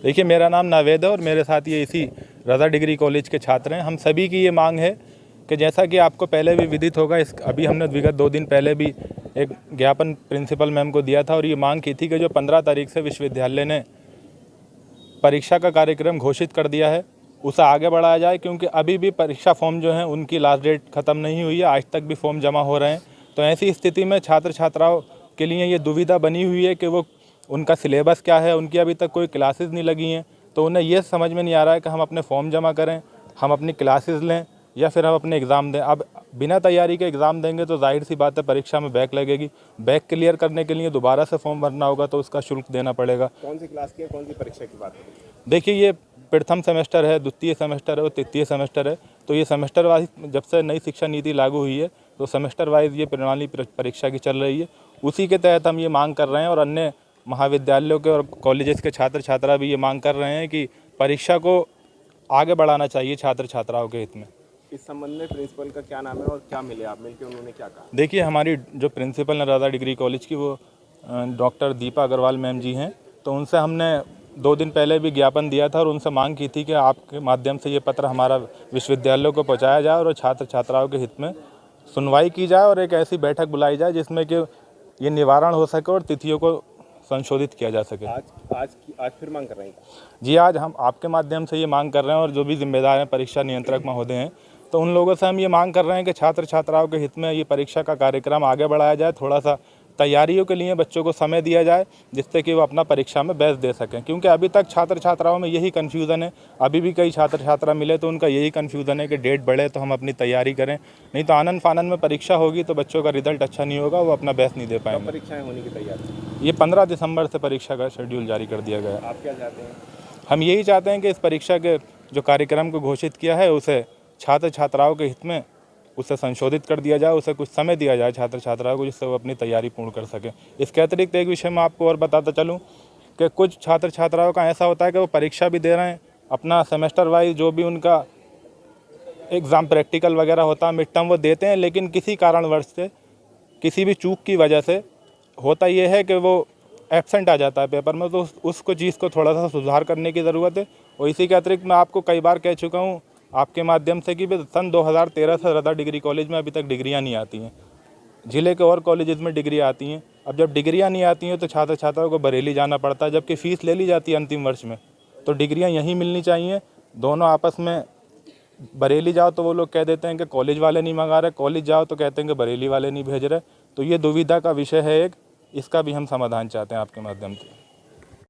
देखिए, मेरा नाम नावेद है और मेरे साथ ये इसी रज़ा डिग्री कॉलेज के छात्र हैं। हम सभी की ये मांग है कि जैसा कि आपको पहले भी विदित होगा, अभी हमने विगत 2 दिन पहले भी एक ज्ञापन प्रिंसिपल मैम को दिया था और ये मांग की थी कि जो 15 तारीख से विश्वविद्यालय ने परीक्षा का कार्यक्रम घोषित कर दिया है उसे आगे बढ़ाया जाए, क्योंकि अभी भी परीक्षा फॉर्म जो हैं उनकी लास्ट डेट ख़त्म नहीं हुई है, आज तक भी फॉर्म जमा हो रहे हैं। तो ऐसी स्थिति में छात्र छात्राओं के लिए ये दुविधा बनी हुई है कि वो उनका सिलेबस क्या है, उनकी अभी तक कोई क्लासेस नहीं लगी हैं, तो उन्हें ये समझ में नहीं आ रहा है कि हम अपने फॉर्म जमा करें, हम अपनी क्लासेस लें या फिर हम अपने एग्ज़ाम दें। अब बिना तैयारी के एग्ज़ाम देंगे तो जाहिर सी बात है परीक्षा में बैक लगेगी। बैक क्लियर करने के लिए दोबारा से फॉर्म भरना होगा, तो उसका शुल्क देना पड़ेगा। कौन सी क्लास की है, कौन सी परीक्षा की बात है? देखिए, ये प्रथम सेमेस्टर है, द्वितीय सेमेस्टर है और तृतीय सेमेस्टर है। तो ये सेमेस्टर वाइज जब से नई शिक्षा नीति लागू हुई है तो सेमेस्टर वाइज ये प्रणाली परीक्षा की चल रही है। उसी के तहत हम ये मांग कर रहे हैं और अन्य महाविद्यालयों के और कॉलेजेस के छात्र छात्रा भी ये मांग कर रहे हैं कि परीक्षा को आगे बढ़ाना चाहिए छात्र छात्राओं के हित में। इस संबंध में प्रिंसिपल का क्या नाम है और क्या मिले आप मिलकर, उन्होंने क्या कहा? देखिए, हमारी जो प्रिंसिपल है रज़ा डिग्री कॉलेज की, वो डॉक्टर दीपा अग्रवाल मैम जी हैं। तो उनसे हमने 2 दिन पहले भी ज्ञापन दिया था और उनसे मांग की थी कि आपके माध्यम से ये पत्र हमारा विश्वविद्यालयों को पहुँचाया जाए और छात्र छात्राओं के हित में सुनवाई की जाए और एक ऐसी बैठक बुलाई जाए जिसमें कि ये निवारण हो सके और तिथियों को संशोधित किया जा सके। आज फिर मांग कर रहे हैं? जी, आज हम आपके माध्यम से ये मांग कर रहे हैं और जो भी जिम्मेदार हैं, परीक्षा नियंत्रक महोदय हैं, तो उन लोगों से हम ये मांग कर रहे हैं कि छात्र छात्राओं के हित में ये परीक्षा का कार्यक्रम आगे बढ़ाया जाए, थोड़ा सा तैयारियों के लिए बच्चों को समय दिया जाए जिससे कि वो अपना परीक्षा में बेस्ट दे सकें। क्योंकि अभी तक छात्र छात्राओं में यही कन्फ्यूज़न है, अभी भी कई छात्र छात्रा मिले तो उनका यही कन्फ्यूज़न है कि डेट बढ़े तो हम अपनी तैयारी करें, नहीं तो आनन फानन में परीक्षा होगी तो बच्चों का रिजल्ट अच्छा नहीं होगा, वो अपना बेस्ट नहीं दे पाएंगे। परीक्षाएं होने की तैयारी? ये 15 दिसंबर से परीक्षा का शेड्यूल जारी कर दिया गया है। आप क्या चाहते हैं? हम यही चाहते हैं कि इस परीक्षा के जो कार्यक्रम को घोषित किया है उसे छात्र छात्राओं के हित में उसे संशोधित कर दिया जाए, उसे कुछ समय दिया जाए छात्र छात्राओं को जिससे वो अपनी तैयारी पूर्ण कर सकें। इसके अतिरिक्त एक विषय मैं आपको और बताता चलूँ कि कुछ छात्र छात्राओं का ऐसा होता है कि वो परीक्षा भी दे रहे हैं, अपना सेमेस्टर वाइज जो भी उनका एग्ज़ाम प्रैक्टिकल वगैरह होता है, मिड टर्म वो देते हैं, लेकिन किसी कारणवश से, किसी भी चूक की वजह से होता ये है कि वो एब्सेंट आ जाता है पेपर में, तो उसको चीज़ को थोड़ा सा सुधार करने की ज़रूरत है। और इसी के अतिरिक्त मैं आपको कई बार कह चुका हूँ आपके माध्यम से कि सन 2013 से रज़ा डिग्री कॉलेज में अभी तक डिग्रियां नहीं आती हैं। ज़िले के और कॉलेजेस में डिग्री आती हैं। अब जब डिग्रियां नहीं आती हैं तो छात्र छात्राओं को बरेली जाना पड़ता है, जबकि फ़ीस ले ली जाती है अंतिम वर्ष में। तो डिग्रियां यहीं मिलनी चाहिए। दोनों आपस में बरेली जाओ तो वो लोग कह देते हैं कि कॉलेज वाले नहीं मंगा रहे, कॉलेज जाओ तो कहते हैं कि बरेली वाले नहीं भेज रहे। तो ये दुविधा का विषय है एक, इसका भी हम समाधान चाहते हैं आपके माध्यम से।